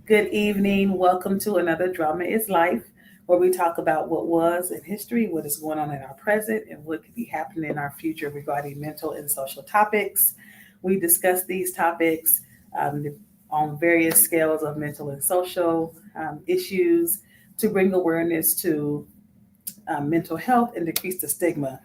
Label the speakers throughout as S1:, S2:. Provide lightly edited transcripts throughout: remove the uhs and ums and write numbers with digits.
S1: Good evening. Welcome to another Drama is Life, where we talk about what was in history, what is going on in our present, and what could be happening in our future regarding mental and social topics. We discuss these topics um, on various scales of mental and social issues to bring awareness to mental health and decrease the stigma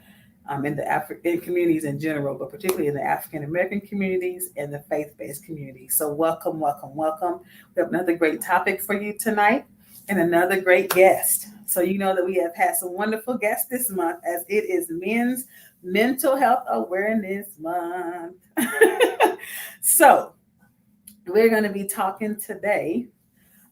S1: in the African communities in general, but particularly in the African American communities and the faith-based communities. So welcome, welcome, welcome. We have another great topic for you tonight and another great guest. So you know that we have had some wonderful guests this month as it is Men's Mental Health Awareness Month. So we're going to be talking today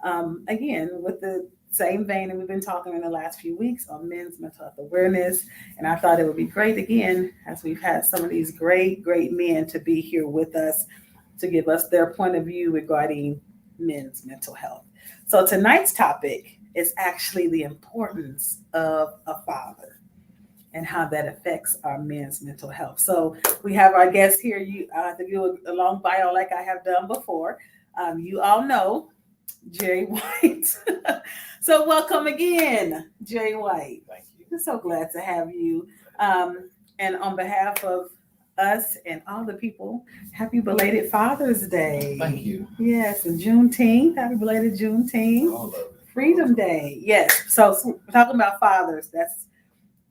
S1: again, with the same vein that we've been talking in the last few weeks on men's mental health awareness. And I thought it would be great again, as we've had some of these great, great men to be here with us to give us their point of view regarding men's mental health. So tonight's topic is actually the importance of a father and how that affects our men's mental health. So we have our guests here. You to do a long bio like I have done before. You all know Jerry White. So welcome again, Jerry White.
S2: Thank you.
S1: We're so glad to have you. Um, and on behalf of us and all the people, happy belated Father's Day.
S2: Thank you.
S1: Yes, and Juneteenth. Happy belated Juneteenth.
S2: All of it.
S1: Freedom Day. Yes. So we're talking about fathers. That's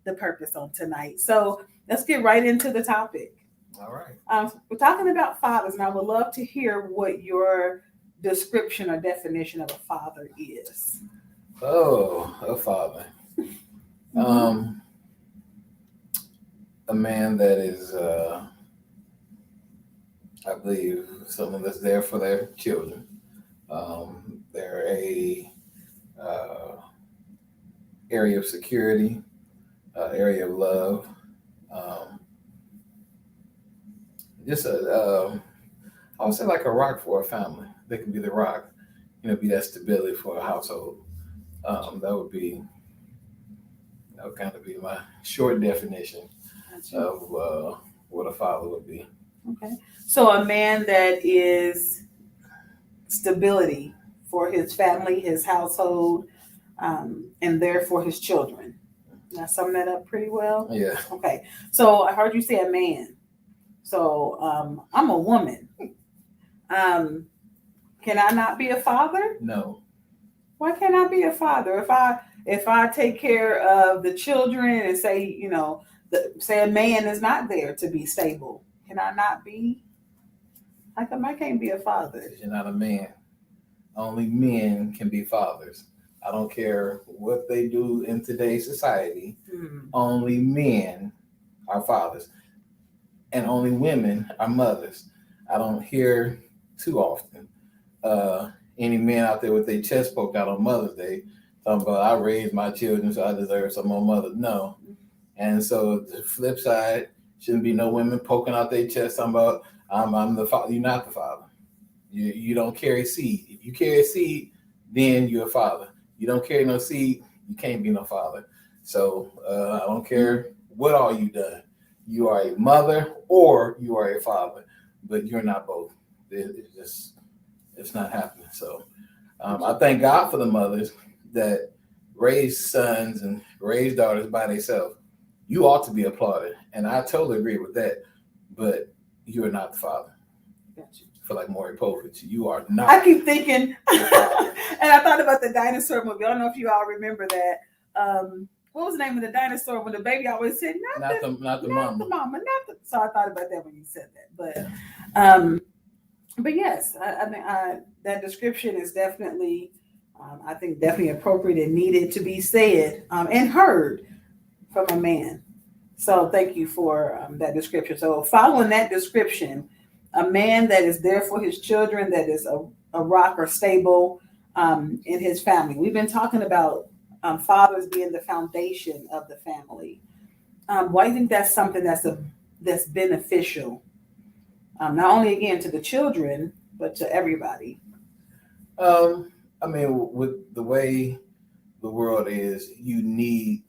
S1: the purpose on tonight. So let's get right into the topic.
S2: All right.
S1: We're talking about fathers, and I would love to hear what your description or definition of a father is.
S2: Oh, a father.
S1: Mhm.
S2: A man that is, I believe, someone that's there for their children. They're a area of security, area of love. Um, just I would say like a rock for a family. They can be the rock, be that stability for a household. That would be, kind of be my short definition of what a father would be.
S1: Okay. So a man that is stability for his family, his household, and therefore his children. Did I sum that up pretty well?
S2: Yeah.
S1: Okay. So I heard you say a man. So I'm a woman. Can I not be a father?
S2: No.
S1: Why can't I be a father? If I take care of the children and say, say a man is not there to be stable, can I not be? How come I can't be a father?
S2: Because you're not a man. Only men can be fathers. I don't care what they do in today's society. Only men are fathers. And only women are mothers. I don't hear too often any men out there with their chest poked out on Mother's Day talking about I raised my children so I deserve some more mothers. No. And so the flip side, shouldn't be no women poking out their chest talking about I'm the father. You're not the father. You don't carry seed. If you carry seed, then you're a father. You don't carry no seed, you can't be no father. So I don't care what all you done. You are a mother or you are a father, but you're not both. It's not happening. So I thank God for the mothers that raise sons and raise daughters by themselves. You ought to be applauded, and I totally agree with that. But you are not the father.
S1: Gotcha.
S2: I feel like Maury Povich. You are not.
S1: I keep thinking, and I thought about the dinosaur movie. I don't know if you all remember that. What was the name of the dinosaur when the baby always said,
S2: not the mama.
S1: The mama, So I thought about that when you said that. But yes, I think that description is definitely, I think, definitely appropriate and needed to be said and heard from a man. So thank you for that description. So following that description, a man that is there for his children, that is a rock or stable in his family. We've been talking about fathers being the foundation of the family. Why do you think that's something that's beneficial, not only again to the children but to everybody?
S2: I mean, with the way the world is, you need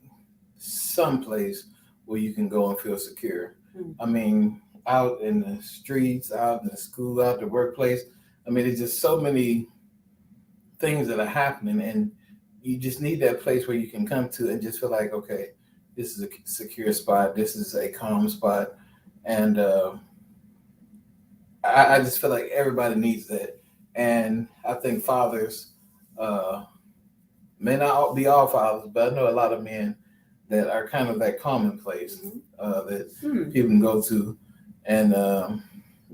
S2: someplace where you can go and feel secure. I mean, out in the streets, out in the school, out the workplace. I mean, there's just so many things that are happening, and you just need that place where you can come to and just feel like, okay, this is a secure spot, this is a calm spot, and I just feel like everybody needs that. And I think fathers may not be all fathers, but I know a lot of men that are kind of that common place that people can go to, and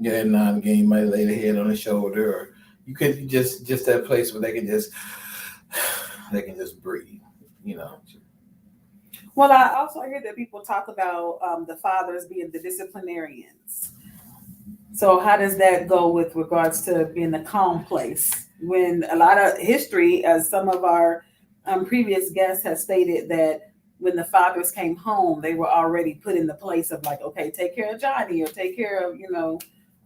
S2: yeah, now and again you might lay their head on the shoulder, or you could just that place where they can just breathe, you know.
S1: Well, I also hear that people talk about the fathers being the disciplinarians. So how does that go with regards to being the calm place? When a lot of history, as some of our previous guests have stated, that when the fathers came home, they were already put in the place of like, okay, take care of Johnny or take care of,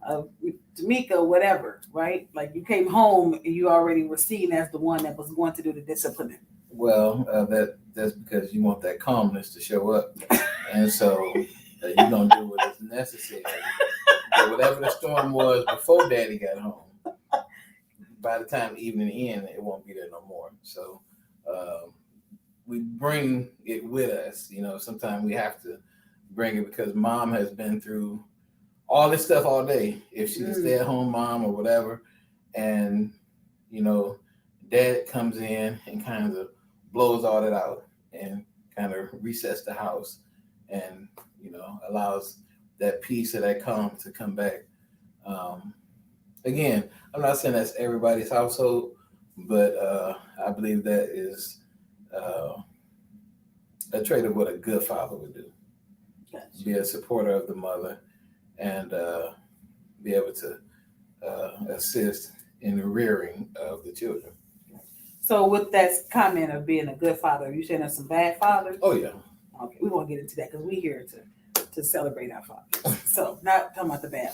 S1: of Tamika, whatever, right? Like you came home and you already were seen as the one that was going to do the disciplining.
S2: Well, that's because you want that calmness to show up, and so you're gonna do what is necessary. But whatever the storm was before Daddy got home, by the time evening ends, it won't be there no more. So we bring it with us. You know, sometimes we have to bring it because Mom has been through all this stuff all day. If she's a stay-at-home mom or whatever, and Dad comes in and kind of blows all that out and kind of resets the house and allows that peace or that calm to come back. Again, I'm not saying that's everybody's household, but I believe that is a trait of what a good father would do. Gotcha. Be a supporter of the mother and be able to assist in the rearing of the children.
S1: So with that comment of being a good father, are you saying there's some bad fathers?
S2: Oh, yeah.
S1: Okay, we won't get into that because we're here to celebrate our fathers. So not talking about the bad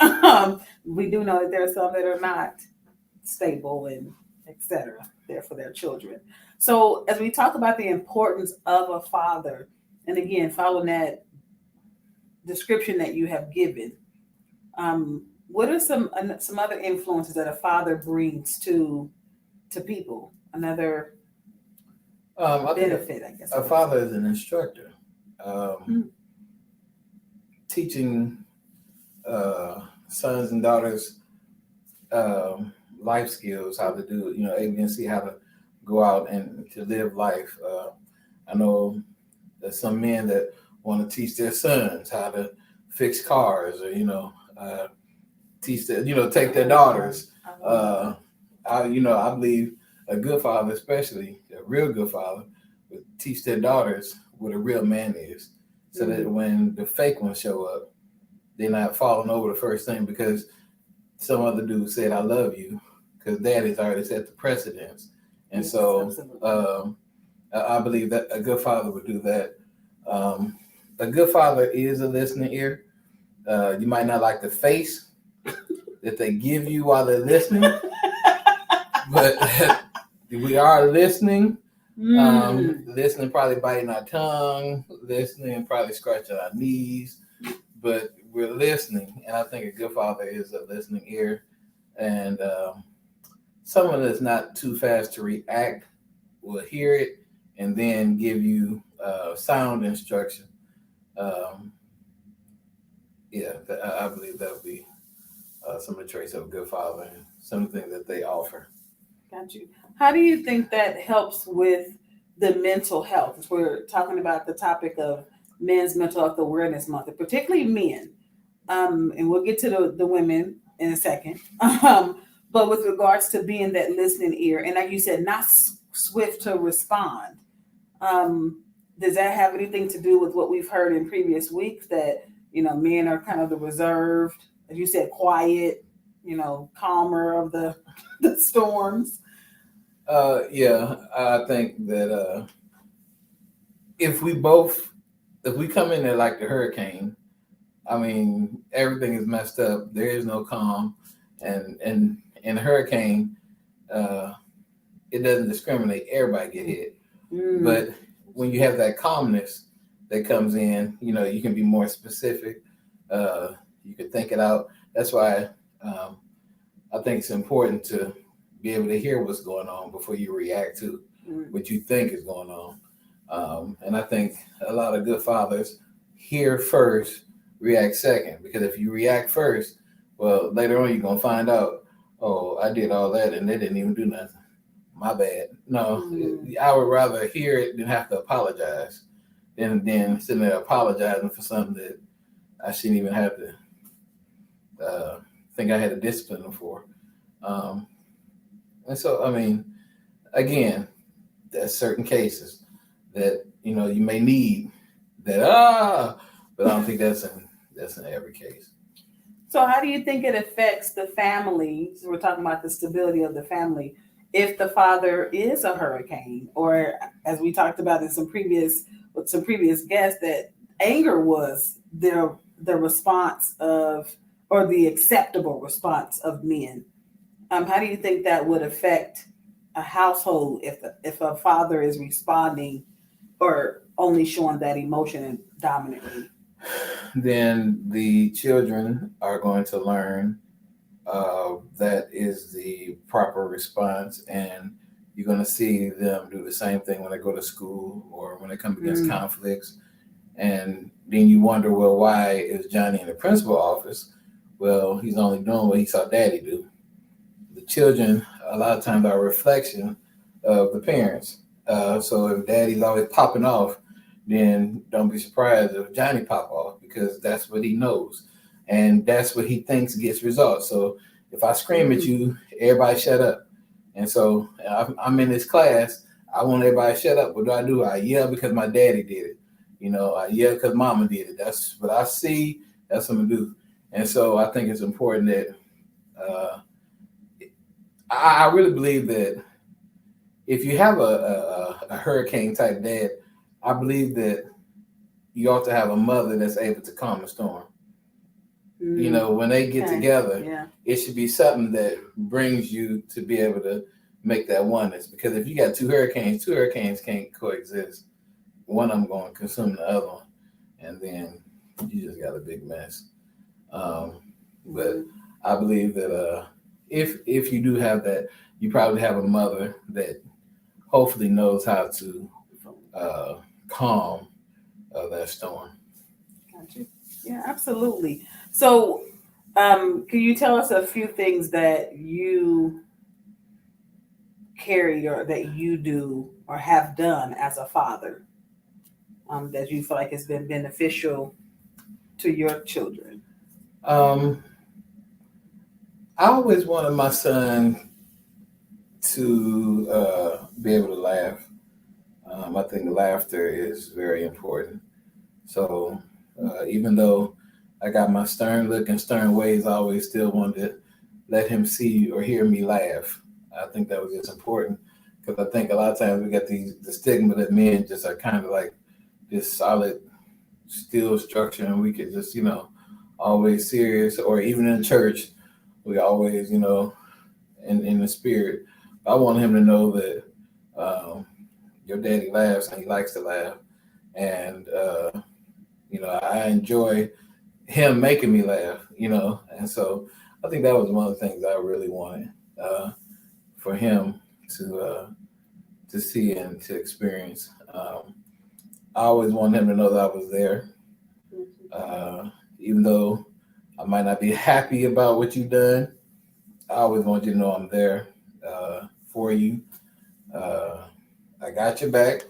S1: ones. We do know that there are some that are not stable and etc. there for their children. So as we talk about the importance of a father, and again, following that description that you have given, what are some other influences that a father brings to people? Another benefit, I guess.
S2: A father is an instructor, teaching sons and daughters life skills, how to do, ABC, how to go out and to live life. I know there's some men that want to teach their sons how to fix cars, or teach their, take their daughters. I believe a good father, especially a real good father, would teach their daughters what a real man is, so that when the fake ones show up, they're not falling over the first thing because some other dude said "I love you," because Daddy's already set the precedence. And so I believe that a good father would do that. A good father is a listening ear. You might not like the face that they give you while they're listening, but we are listening. Listening, probably biting our tongue, listening, probably scratching our knees, but we're listening. And I think a good father is a listening ear, and someone that's not too fast to react will hear it and then give you sound instruction. I believe that would be some of the traits of a good father and some of the things that they offer.
S1: Got you. How do you think that helps with the mental health? As we're talking about the topic of Men's Mental Health Awareness Month, and particularly men. And we'll get to the women in a second. But with regards to being that listening ear, and like you said, not swift to respond, does that have anything to do with what we've heard in previous weeks, that, men are kind of the reserved, as you said, quiet, calmer of the storms?
S2: I think that if we come in there like the hurricane, I mean, everything is messed up. There is no calm, and in a hurricane, it doesn't discriminate. Everybody get hit. But when you have that calmness that comes in, you can be more specific. You can think it out. That's why I think it's important to be able to hear what's going on before you react to what you think is going on. And I think a lot of good fathers hear first, react second. Because if you react first, well, later on you're gonna find out, oh, I did all that and they didn't even do nothing. My bad. No, I would rather hear it than have to apologize than sitting there apologizing for something that I shouldn't even have to think I had to discipline them for. And so, I mean, again, there's certain cases that you may need that. But I don't think that's in every case.
S1: So, how do you think it affects the family? So we're talking about the stability of the family. If the father is a hurricane, or as we talked about in some previous guests, that anger was the response of, or the acceptable response of men. How do you think that would affect a household if a father is responding or only showing that emotion dominantly?
S2: Then the children are going to learn that is the proper response, and you're going to see them do the same thing when they go to school or when they come against conflicts. And then you wonder, well, why is Johnny in the principal's office? Well, he's only doing what he saw daddy do. The children, a lot of times, are a reflection of the parents. So if daddy's always popping off, then don't be surprised if Johnny pop off, because that's what he knows. And that's what he thinks gets results. So if I scream at you, everybody shut up. And so I'm in this class, I want everybody to shut up. What do? I yell because my daddy did it. I yell because mama did it. That's what I see. That's what I'm going to do. And so I think it's important that I really believe that if you have a hurricane type dad, I believe that you ought to have a mother that's able to calm the storm. When they get together, it should be something that brings you to be able to make that oneness. Because if you got two hurricanes can't coexist. One of them going to consume the other one, and then you just got a big mess. But I believe that if you do have that, you probably have a mother that hopefully knows how to calm that storm.
S1: Gotcha. Yeah, absolutely. So, can you tell us a few things that you carry or that you do or have done as a father that you feel like has been beneficial to your children?
S2: I always wanted my son to be able to laugh. I think laughter is very important. So even though I got my stern look and stern ways, I always still wanted to let him see or hear me laugh. I think that was just important, because I think a lot of times we got the stigma that men just are kind of like this solid steel structure, and we could just always serious, or even in church we always in the spirit. I want him to know that your daddy laughs and he likes to laugh, and I enjoy him making me laugh, and so I think that was one of the things I really wanted for him to see and to experience. I always wanted him to know that I was there, even though I might not be happy about what you've done. I always want you to know I'm there for you. I got your back,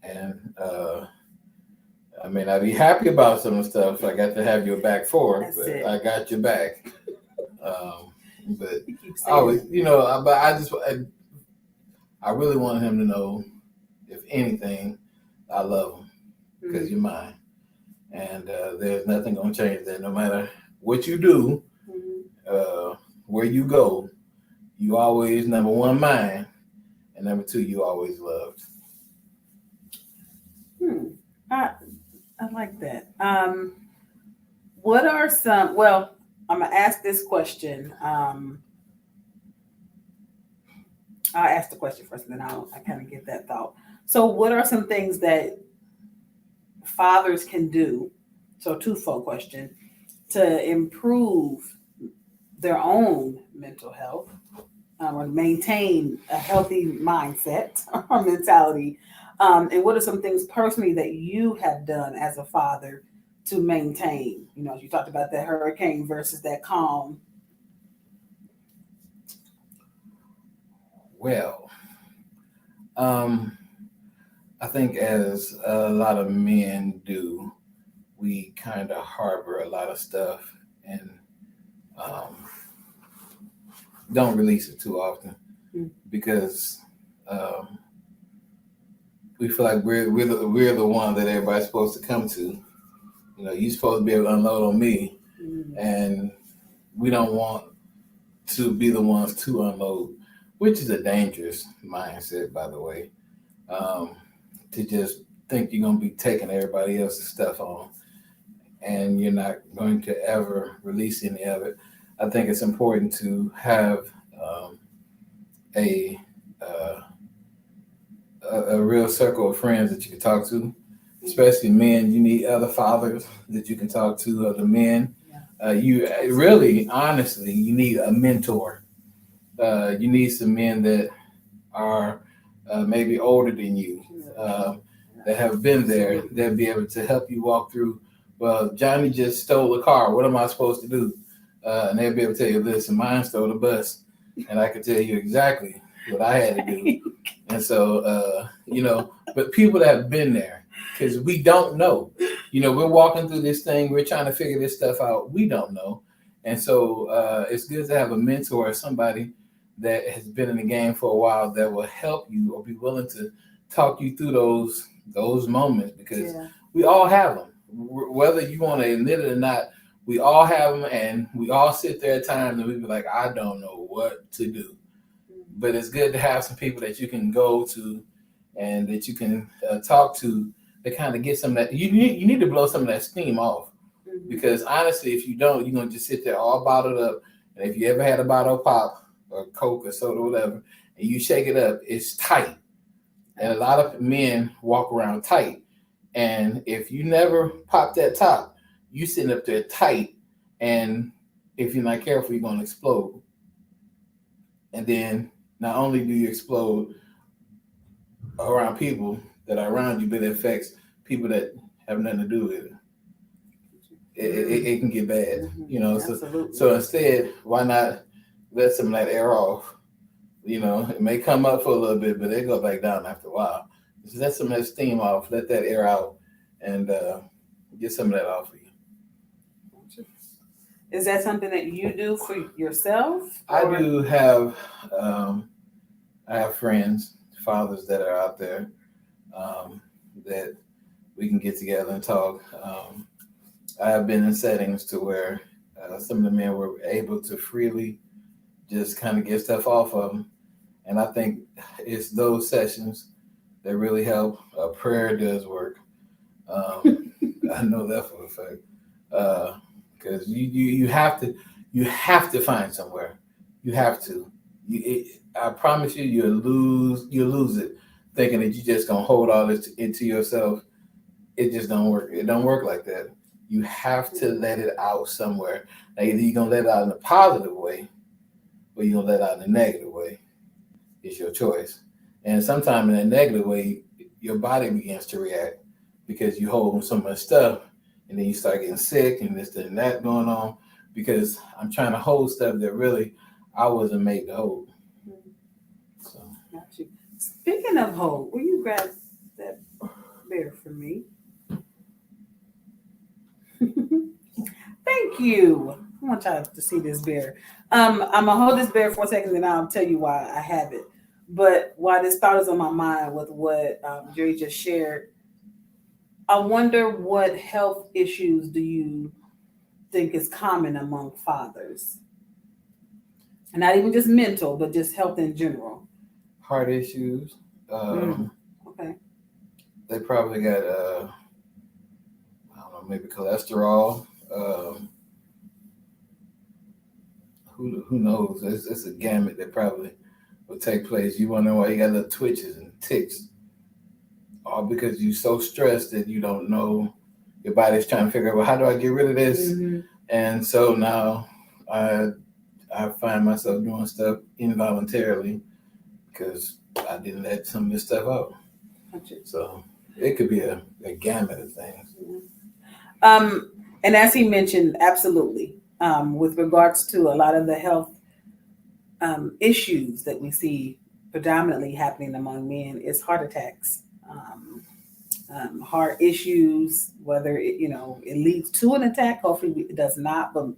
S2: and I may not be happy about some of the stuff I got to have your back for, but I got your back. But I always, I really wanted him to know, if anything, I love him because you're mine, and there's nothing gonna change that. No matter what you do, where you go, you always, number one, mine, and number two, you always loved.
S1: I like that. What are some? Well, I'm gonna ask this question. I'll ask the question first, and then I kind of get that thought. So, what are some things that fathers can do? So, twofold question, to improve their own mental health, or maintain a healthy mindset or mentality? And what are some things personally that you have done as a father to maintain? You know, you talked about that hurricane versus that calm.
S2: Well, um, I think as a lot of men do, we kind of harbor a lot of stuff and um, don't release it too often because um, we feel like we're the one that everybody's supposed to come to. You know, you're supposed to be able to unload on me, and we don't want to be the ones to unload, which is a dangerous mindset, by the way. Um, to just think you're gonna be taking everybody else's stuff on, and you're not going to ever release any of it. I think it's important to have um, a, uh, a real circle of friends that you can talk to, especially men. You need other fathers that you can talk to, other men. You really, honestly, you need a mentor. You need some men that are maybe older than you, that have been there, that be able to help you walk through. Well, Johnny just stole a car. What am I supposed to do? And they'll be able to tell you, listen, mine stole the bus, and I can tell you exactly what I had to do. And so, but people that have been there, because we don't know. You know, we're walking through this thing. We're trying to figure this stuff out. We don't know. And so it's good to have a mentor or somebody that has been in the game for a while that will help you or be willing to talk you through those moments, because we all have them. Whether you want to admit it or not, we all have them, and we all sit there at times and we be like, I don't know what to do. But it's good to have some people that you can go to and that you can talk to that kind of get some of that. You need to blow some of that steam off, because honestly, if you don't, you're going to just sit there all bottled up. And if you ever had a bottle of pop or Coke or soda or whatever, and you shake it up, it's tight. And a lot of men walk around tight. And if you never pop that top, you sitting up there tight. And if you're not careful, you're going to explode. And then not only do you explode around people that are around you, but it affects people that have nothing to do with it. It can get bad, you know. So instead, why not let some of that air off? You know, it may come up for a little bit, but it go back down after a while. Just let some of that steam off, let that air out, and get some of that off of you.
S1: Is that something that you do for yourself?
S2: I do have, I have friends, fathers that are out there that we can get together and talk. I have been in settings to where some of the men were able to freely just kind of get stuff off of them. And I think it's those sessions that really help. Prayer does work. I know that for a fact. Because you have to find somewhere. You have to. I promise you, you'll lose it thinking that you're just gonna hold all this into yourself. It just don't work. It don't work like that. You have to let it out somewhere. Now, either you're gonna let it out in a positive way, or you're gonna let it out in a negative way. It's your choice. And sometimes in a negative way, your body begins to react because you hold so much stuff, and then you start getting sick and this and that going on, because I'm trying to hold stuff that really I wasn't made to hold. So.
S1: Got you. Speaking of hold, will you grab that bear for me? Thank you. I want y'all to see this bear. I'm gonna hold this bear for a second, and I'll tell you why I have it. But while this thought is on my mind with what Jerry just shared, I wonder what health issues do you think is common among fathers? And not even just mental, but just health in general.
S2: Heart issues.
S1: Okay.
S2: They probably got, I don't know, maybe cholesterol. Who knows? It's a gamut that probably will take place. You wonder why you got little twitches and ticks. All because you're so stressed that you don't know. Your body's trying to figure out, well, how do I get rid of this? And so now I I find myself doing stuff involuntarily because I didn't let some of this stuff out. So it could be a gamut of things.
S1: And as he mentioned, absolutely, with regards to a lot of the health issues that we see predominantly happening among men is heart attacks, heart issues, whether it leads to an attack. Hopefully it does not. But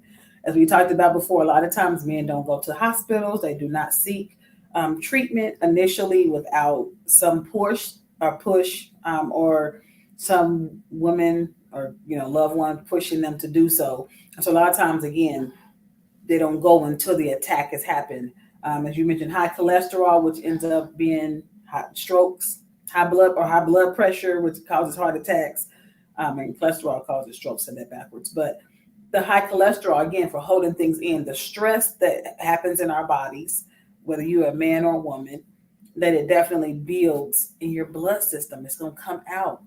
S1: as we talked about before, a lot of times men don't go to hospitals. They do not seek treatment initially without some push or some women or loved one pushing them to do so. So a lot of times, again, they don't go until the attack has happened. As you mentioned, high cholesterol, which ends up being strokes, high blood pressure, which causes heart attacks, and cholesterol causes strokes. Said that backwards, but the high cholesterol, again, for holding things in, the stress that happens in our bodies, whether you're a man or a woman, that it definitely builds in your blood system. It's going to come out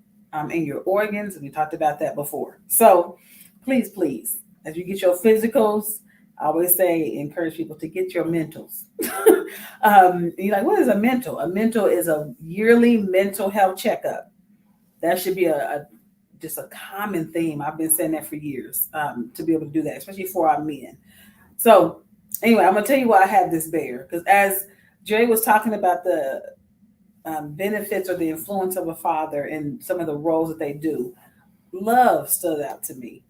S1: in your organs, and we talked about that before. So please, as you get your physicals, I always encourage people to get your mentals. You're like, what is a mental? A mental is a yearly mental health checkup. That should be just a common theme. I've been saying that for years, to be able to do that, especially for our men. So anyway, I'm going to tell you why I have this bear, because as Jerry was talking about the benefits or the influence of a father and some of the roles that they do, love stood out to me.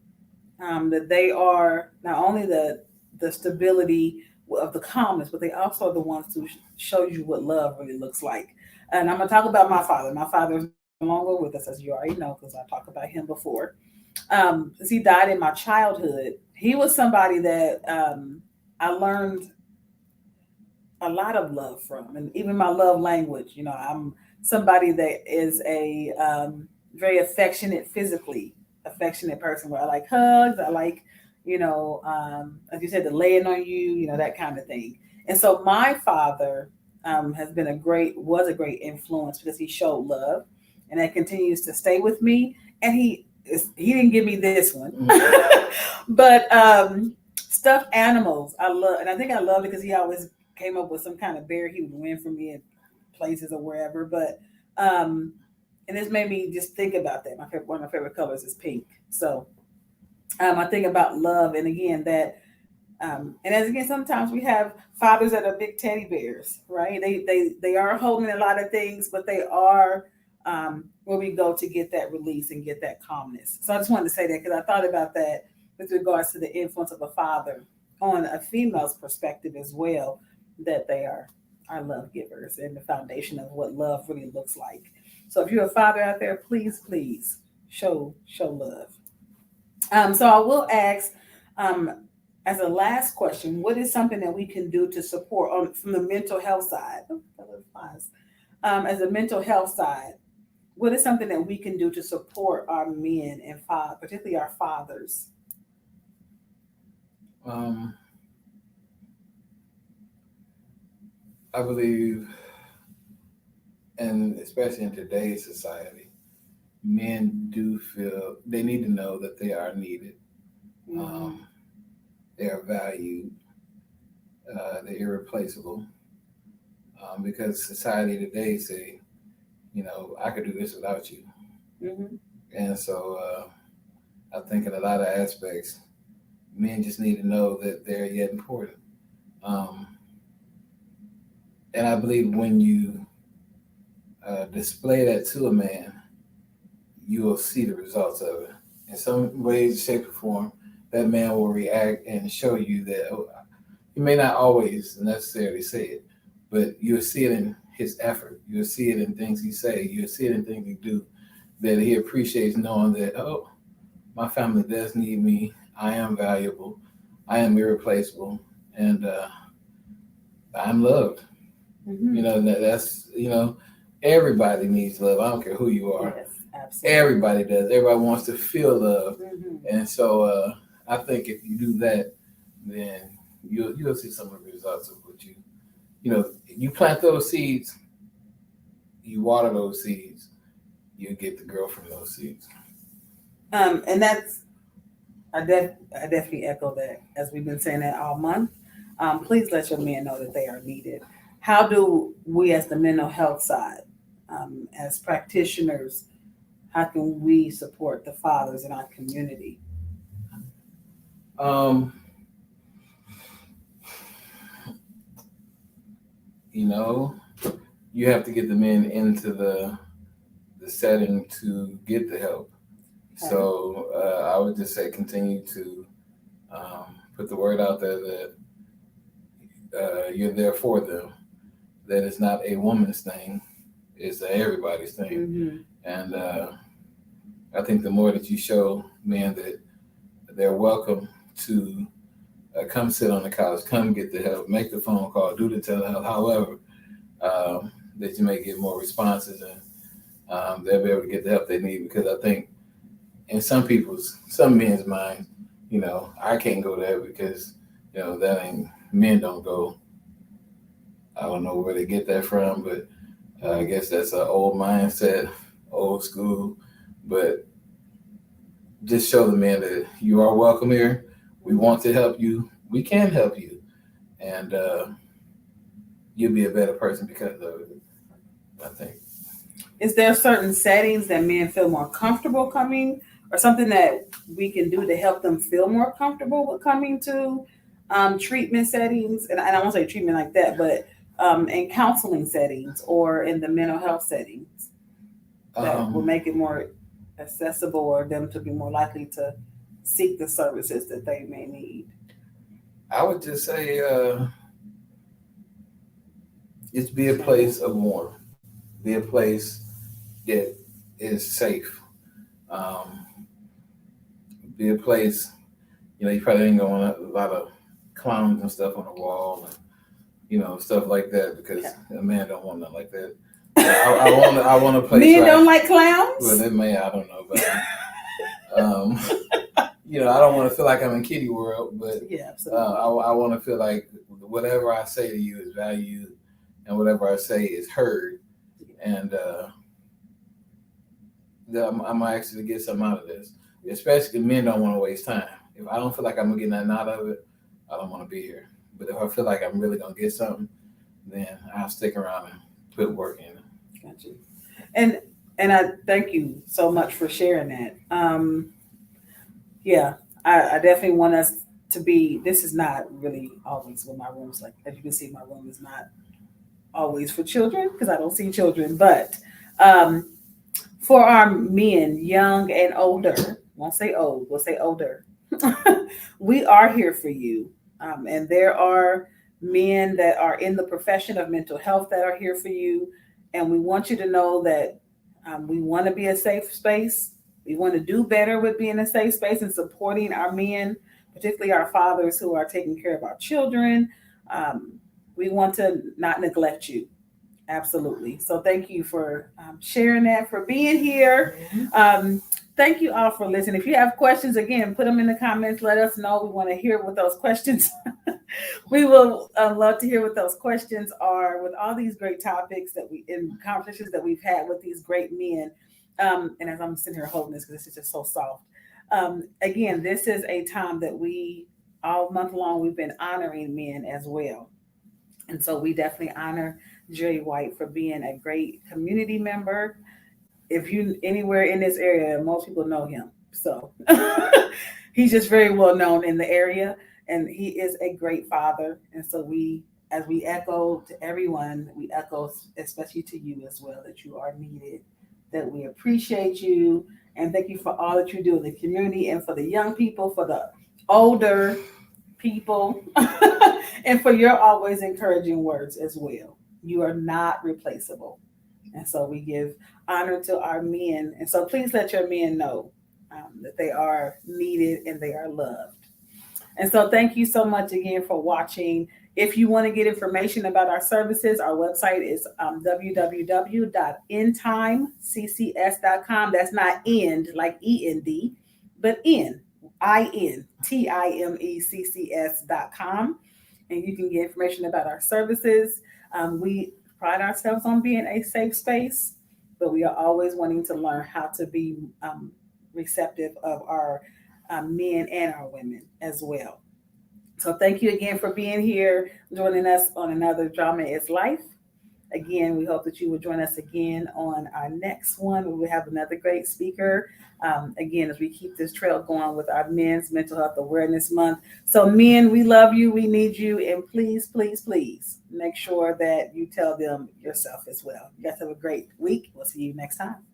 S1: That they are not only the stability of the calmness, but they also are the ones who show you what love really looks like. And I'm going to talk about my father. My father is no longer with us, as you already know, because I talked about him before. Since he died in my childhood, he was somebody that I learned a lot of love from, and even my love language. I'm somebody that is a very physically affectionate person, where I like hugs. I like, like you said, the laying on you, that kind of thing. And so my father was a great influence because he showed love, and that continues to stay with me. And he didn't give me this one, but stuffed animals I love, and I think I loved it because he always came up with some kind of bear he would win for me at places or wherever. But and this made me just think about that. One of my favorite colors is pink. So I think about love, and again that, and as again, sometimes we have fathers that are big teddy bears, right? They are holding a lot of things, but they are where we go to get that release and get that calmness. So I just wanted to say that because I thought about that with regards to the influence of a father on a female's perspective as well, that they are love givers and the foundation of what love really looks like. So if you're a father out there, please show love. So I will ask, as a last question, what is something that we can do to support from the mental health side? As a mental health side, what is something that we can do to support our men and particularly our fathers?
S2: I believe, and especially in today's society, men do feel they need to know that they are needed. Mm-hmm. They are valued. They're irreplaceable. Because society today say, I could do this without you. Mm-hmm. And so I think in a lot of aspects, men just need to know that they're yet important. And I believe when you display that to a man, you will see the results of it. In some ways, shape, or form, that man will react and show you that he may not always necessarily say it, but you'll see it in his effort. You'll see it in things he say. You'll see it in things he do, that he appreciates knowing that, my family does need me. I am valuable. I am irreplaceable. And I'm loved. Mm-hmm. That's, everybody needs love. I don't care who you are. Yes, absolutely. Everybody does. Everybody wants to feel love. Mm-hmm. And so I think if you do that, then you'll see some of the results of what you plant those seeds, you water those seeds, you get the girl from those seeds.
S1: And that's, I definitely echo that, as we've been saying that all month. Please let your men know that they are needed. How do we, as the mental health side, as practitioners, how can we support the fathers in our community?
S2: Um, you know, you have to get the men into the setting to get the help.
S1: Okay.
S2: So I would just say continue to put the word out there that you're there for them. That it's not a woman's thing; it's everybody's thing.
S1: Mm-hmm.
S2: And I think the more that you show men that they're welcome to come sit on the couch, come get the help, make the phone call, do the telehealth, however, that you may get more responses and they'll be able to get the help they need. Because I think in some men's mind, I can't go there because, that ain't, men don't go. I don't know where they get that from, but I guess that's an old mindset, old school. But just show the men that you are welcome here. We want to help you. We can help you. And you'll be a better person because of it, I think.
S1: Is there certain settings that men feel more comfortable coming, or something that we can do to help them feel more comfortable with coming to treatment settings? And I won't say treatment like that, but in counseling settings or in the mental health settings that will make it more accessible or them to be more likely to seek the services that they may need?
S2: I would just say it's be a place of warmth, be a place that is safe, be a place, you probably ain't going to a lot of clowns and stuff on the wall and, stuff like that, because a man don't want nothing like that. I want a place.
S1: Men don't like clowns?
S2: Well, they may, I don't know, but I don't want to feel like I'm in kiddie world, but
S1: yeah, absolutely.
S2: I want to feel like whatever I say to you is valued and whatever I say is heard. And I'm actually get something out of this. Especially men don't want to waste time. If I don't feel like I'm going to get nothing out of it, I don't want to be here. But if I feel like I'm really going to get something, then I'll stick around and put work in it.
S1: Gotcha. And I thank you so much for sharing that. I definitely want us to be, this is not really always what my room's like. As you can see, my room is not always for children because I don't see children, but for our men, young and older, won't say old, we'll say older, we are here for you. And there are men that are in the profession of mental health that are here for you. And we want you to know that we want to be a safe space. We want to do better with being a safe space and supporting our men, particularly our fathers who are taking care of our children. We want to not neglect you. Absolutely. So thank you for sharing that, for being here. Thank you all for listening. If you have questions, again, put them in the comments. Let us know. We want to hear what those questions. We will love to hear what those questions are with all these great topics in conversations that we've had with these great men. And as I'm sitting here holding this, because this is just so soft. Again, this is a time that all month long, we've been honoring men as well. And so we definitely honor Jerry White for being a great community member. If you anywhere in this area, most people know him. So he's just very well known in the area, and he is a great father. And so as we echo to everyone, we echo especially to you as well, that you are needed, that we appreciate you, and thank you for all that you do in the community and for the young people, for the older people, and for your always encouraging words as well. You are not replaceable. And so we give honor to our men. And so please let your men know that they are needed and they are loved. And so thank you so much again for watching. If you want to get information about our services, our website is www.endtimeccs.com. That's not end like END, but INTIMECCS.com. And you can get information about our services. We pride ourselves on being a safe space, but we are always wanting to learn how to be receptive of our men and our women as well. So thank you again for being here, joining us on another Drama is Life. Again, we hope that you will join us again on our next one. We will have another great speaker. Again, as we keep this trail going with our Men's Mental Health Awareness Month. So men, we love you, we need you, and please, please, please make sure that you tell them yourself as well. You guys have a great week. We'll see you next time.